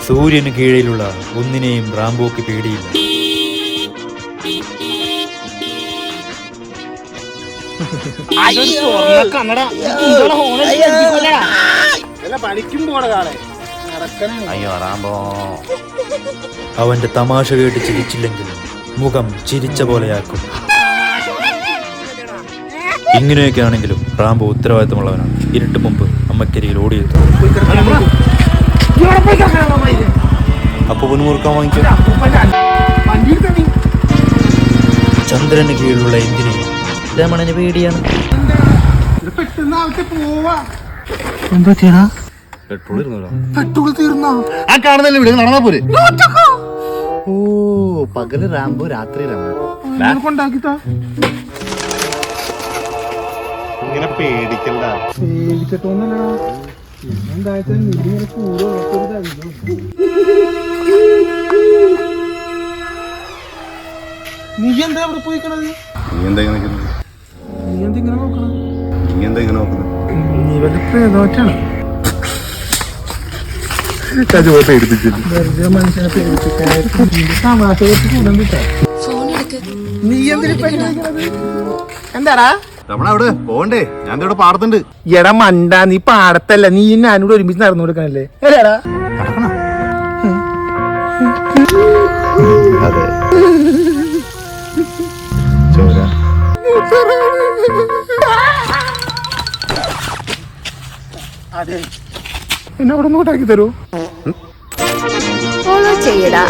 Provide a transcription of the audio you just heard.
സൂര്യന് കീഴിലുള്ള ഒന്നിനെയും റാംബോക്ക് പേടിയില്ല. അവന്റെ തമാശ കേട്ട് ചിരിച്ചില്ലെങ്കിലും മുഖം ചിരിച്ച പോലെയാക്കും. ഇങ്ങനെയൊക്കെ ആണെങ്കിലും റാംബോ ഉത്തരവാദിത്തമുള്ളവനാണ്. ഇരുട്ട് മുമ്പ് അമ്മക്കരിയിൽ ഓടിയെത്തും. അപ്പൊ മുൻമുറുക്കാൻ വാങ്ങിക്കും. ചന്ദ്രന് കീഴിലുള്ള എന്തിനേയും രമണന് പേടിയാണ്. പെട്രോൾ തീർന്നോ? ആ കാണുന്നല്ലേ ഇവിടെ നടന്നാ പോരെ. ഓ, പകല് റാംബോ, രാത്രി രമണൻ. കൊണ്ടാക്കിത്താ. ഇങ്ങനെ പേടിക്കണ്ട. പേടിച്ചിട്ടൊന്നല്ലടാ. നീ എന്താ അവിടെ പോയിക്കണത്? നീ എന്താ ഇങ്ങനെ നോക്കണം? നീ വല്ല പ്രേതോറ്റാണ്. മനുഷ്യനെ നീ എന്താടാ രമണ അവിടെ പോണ്ടേ? ഞാൻ ഇവിടെ പാടത്തുണ്ട്. എടാ മണ്ട, നീ പാടത്തല്ല, നീ ഞാനോട് ഒരുമിച്ച് നടന്നു കൊടുക്കണല്ലേ? അല്ലേടാ? അതെ, ചോര. അതെ, എന്നെ അവിടെ നോട്ടാക്കി തരൂ. ഫോളോ ചെയ്യടാ.